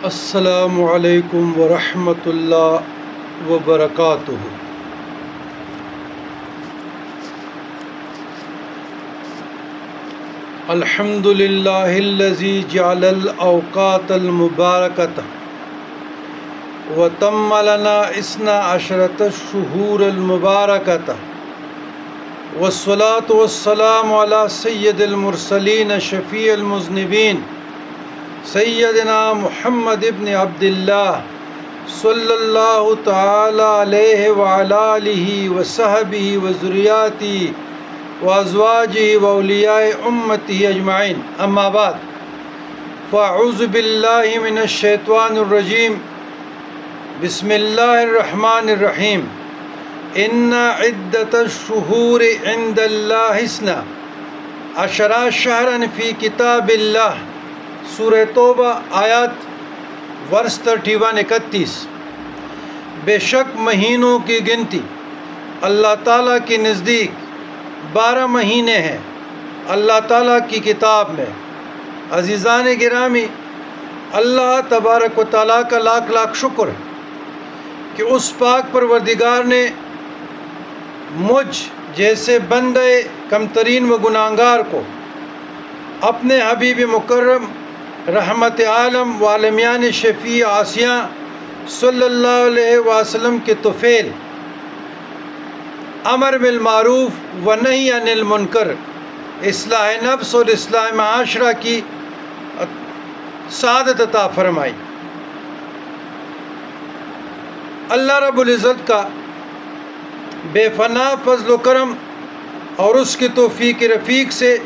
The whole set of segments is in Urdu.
السلام علیکم ورحمۃ اللہ وبرکاتہ۔ الحمد للہ الذی جعل الاوقات المبارکۃ وتم لنا 12 الشہور المبارکۃ والصلاة والسلام علی سید المرسلین شفیع المذنبین سیدنا محمد ابن عبداللہ صلی اللہ تعالی علیہ وعلی آلہ وصحبہ وذریاتہ وازواجہ واولیاء امتہ اجمعین، اما بعد فاعوذ باللہ من الشیطان الرجیم، بسم اللہ الرحمن الرحیم۔ ان عدۃ الشہور عند اللہ 12 شہرا فی کتاب اللہ، سورہ توبہ آیات ورس 31-31۔ بے شک مہینوں کی گنتی اللہ تعالیٰ کے نزدیک 12 مہینے ہیں اللہ تعالیٰ کی کتاب میں۔ عزیزان گرامی، اللہ تبارک و تعالیٰ کا لاکھ لاکھ شکر ہے کہ اس پاک پروردگار نے مجھ جیسے بندے کم ترین و گناہگار کو اپنے حبیب مکرم رحمت عالم والمیان شفیع آسیاں صلی اللہ علیہ وسلم کے طفیل، امر بالمعروف و نہی عن المنکر، اصلاح نفس اور اصلاح معاشرہ کی سعادت عطا فرمائی۔ اللہ رب العزت کا بے فنا فضل و کرم اور اس کی توفیق رفیق سے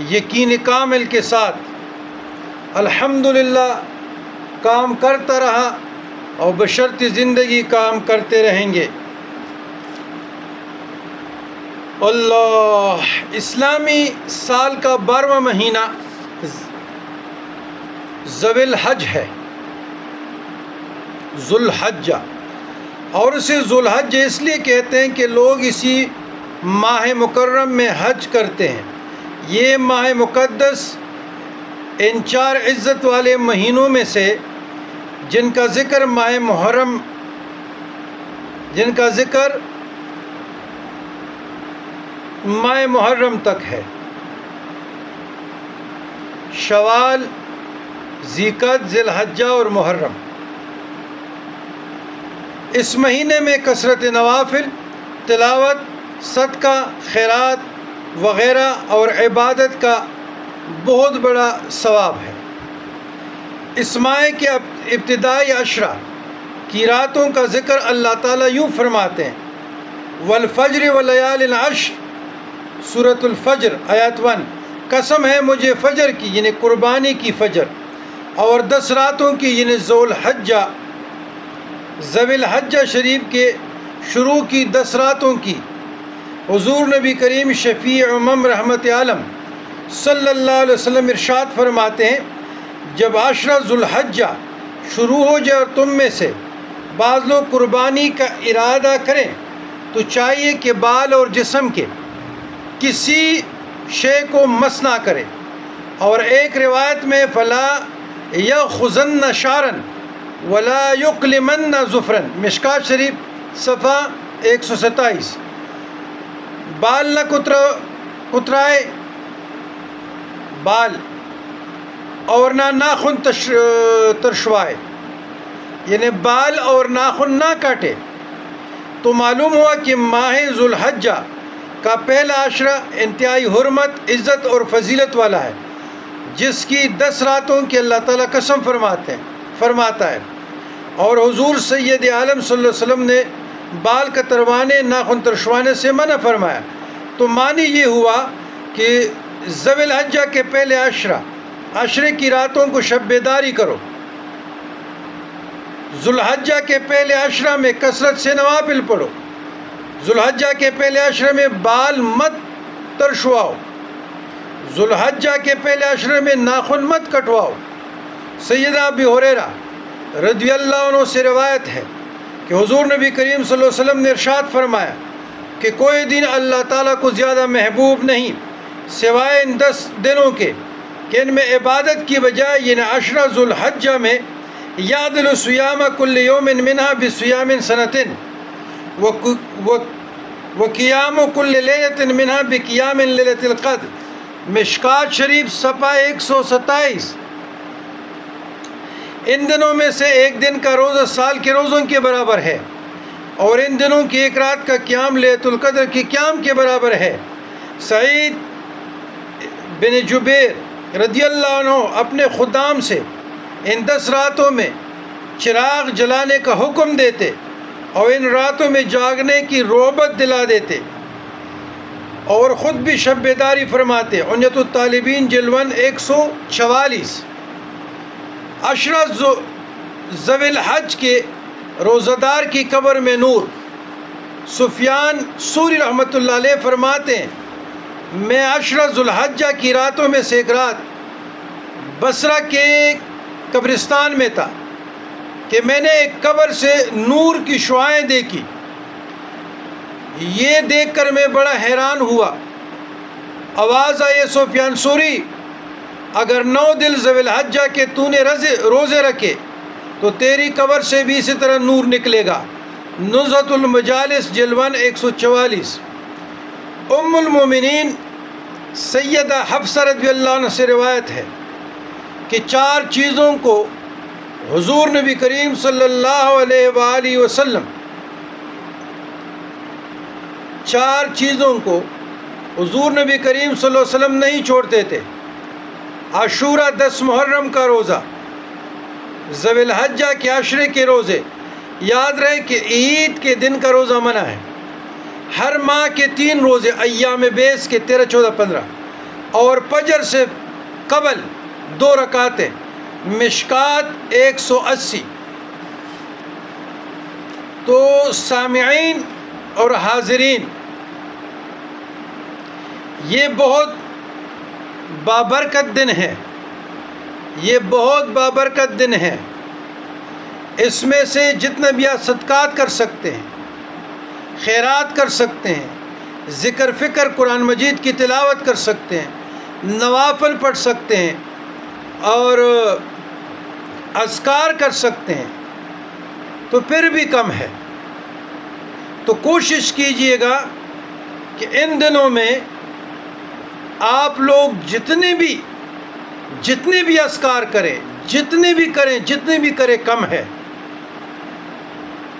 یقین کامل کے ساتھ الحمدللہ کام کرتا رہا اور بشرط زندگی کام کرتے رہیں گے۔ اللہ، اسلامی سال کا 12واں مہینہ ذوی الحج ہے، ذو الحجہ، اور اسے ذو الحج اس لیے کہتے ہیں کہ لوگ اسی ماہ مکرم میں حج کرتے ہیں۔ یہ ماہ مقدس ان 4 عزت والے مہینوں میں سے جن کا ذکر ماہ محرم تک ہے، شوال، ذیقعدہ، ذی الحجہ اور محرم۔ اس مہینے میں کثرت نوافل، تلاوت، صدقہ، خیرات وغیرہ اور عبادت کا بہت بڑا ثواب ہے۔ اس ماہ کے ابتدائی عشرہ کی راتوں کا ذکر اللہ تعالیٰ یوں فرماتے ہیں، والفجر ولیال عشر، سورۃ الفجر آیات 1، قسم ہے مجھے فجر کی یعنی قربانی کی فجر، اور 10 راتوں کی یعنی ذوی الحجہ شریف کے شروع کی 10 راتوں کی۔ حضور نبی کریم شفیع امم رحمت عالم صلی اللہ علیہ وسلم ارشاد فرماتے ہیں، جب 10 ذو الحجہ شروع ہو جائے اور تم میں سے بعض لوگ قربانی کا ارادہ کریں تو چاہیے کہ بال اور جسم کے کسی شے کو مس نہ کرے۔ اور ایک روایت میں فلا یأخذن شعرا ولا یقلمن ظفرا، مشکوٰۃ شریف صفحہ 127۔ بال نہ کترائے بال اور نہ ناخن ترشوائے، یعنی بال اور ناخن نہ کاٹے۔ تو معلوم ہوا کہ ماہ ذو الحجہ کا پہلا عشرہ انتہائی حرمت، عزت اور فضیلت والا ہے، جس کی 10 راتوں کی اللہ تعالیٰ قسم فرماتا ہے۔ اور حضور سید عالم صلی اللہ علیہ وسلم نے بال کتروانے، ناخن ترشوانے سے منع فرمایا۔ تو معنی یہ ہوا کہ ذوی الحجہ کے پہلے عشرے کی راتوں کو شب بیداری کرو۔ ذو الحجہ کے پہلے عشرہ میں کثرت سے نوافل پڑھو۔ ذو الحجہ کے پہلے عشرے میں بال مت ترشواؤ۔ ذو الحجہ کے پہلے عشرے میں ناخن مت کٹواؤ۔ سیدنا ابی ہریرہ رضی اللہ عنہ سے روایت ہے کہ حضور نبی کریم صلی اللہ علیہ وسلم نے ارشاد فرمایا کہ کوئی دن اللہ تعالیٰ کو زیادہ محبوب نہیں سوائے ان 10 دنوں کے کہ ان میں عبادت کی بجائے یعنی 10 ذو الحجہ میں یعدل صیام کل یوم منہا بصیام سنۃ وقیام کل لیلۃ منہا بقیام لیلۃ القدر۔ مشکات شریف صفحہ 127۔ ان دنوں میں سے ایک دن کا روزہ سال کے روزوں کے برابر ہے، اور ان دنوں کی ایک رات کا قیام لیلۃ القدر کی قیام کے برابر ہے۔ سعید بن جبیر رضی اللہ عنہ اپنے خدام سے ان 10 راتوں میں چراغ جلانے کا حکم دیتے اور ان راتوں میں جاگنے کی رغبت دلا دیتے، اور خود بھی شب بیداری فرماتے۔ عنیت الطالبین جلد 1 144۔ عشرہ ذوی الحج کے روزہ دار کی قبر میں نور۔ سفیان ثوری رحمۃ اللہ علیہ فرماتے ہیں میں عشرہ ذو الحجہ کی راتوں میں سے ایک رات بصرہ کے قبرستان میں تھا کہ میں نے ایک قبر سے نور کی شعاعیں دیکھی۔ یہ دیکھ کر میں بڑا حیران ہوا۔ آواز آئی سفیان ثوری، اگر 9 دن ذوی الحجہ کے تو نے روزے رکھے تو تیری قبر سے بھی اسی طرح نور نکلے گا۔ نزہۃ المجالس جلد 1 144۔ ام المومنین سیدہ حفصہ رضی اللہ عنہ سے روایت ہے کہ 4 چیزوں کو حضور نبی کریم صلی اللہ علیہ وآلہ وسلم 4 چیزوں کو حضور نبی کریم صلی اللہ علیہ وسلم نہیں چھوڑتے تھے۔ عاشورہ 10 محرم کا روزہ، ذوی الحجہ کے عشرے کے روزے، یاد رہے کہ عید کے دن کا روزہ منع ہے، ہر ماہ کے 3 روزے، ایام بیس کے 13 14 15، اور فجر سے قبل 2 رکعتیں۔ مشکات 180۔ تو سامعین اور حاضرین، یہ بہت بابرکت دن ہے، یہ بہت بابرکت دن ہے۔ اس میں سے جتنا بھی آپ صدقات کر سکتے ہیں، خیرات کر سکتے ہیں، ذکر فکر قرآن مجید کی تلاوت کر سکتے ہیں، نوافل پڑھ سکتے ہیں، اور اذکار کر سکتے ہیں، تو پھر بھی کم ہے۔ تو کوشش کیجئے گا کہ ان دنوں میں آپ لوگ جتنے بھی اذکار کریں، جتنے بھی کریں کم ہے۔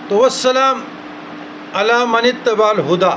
تو والسلام علی من اتبع الہدی۔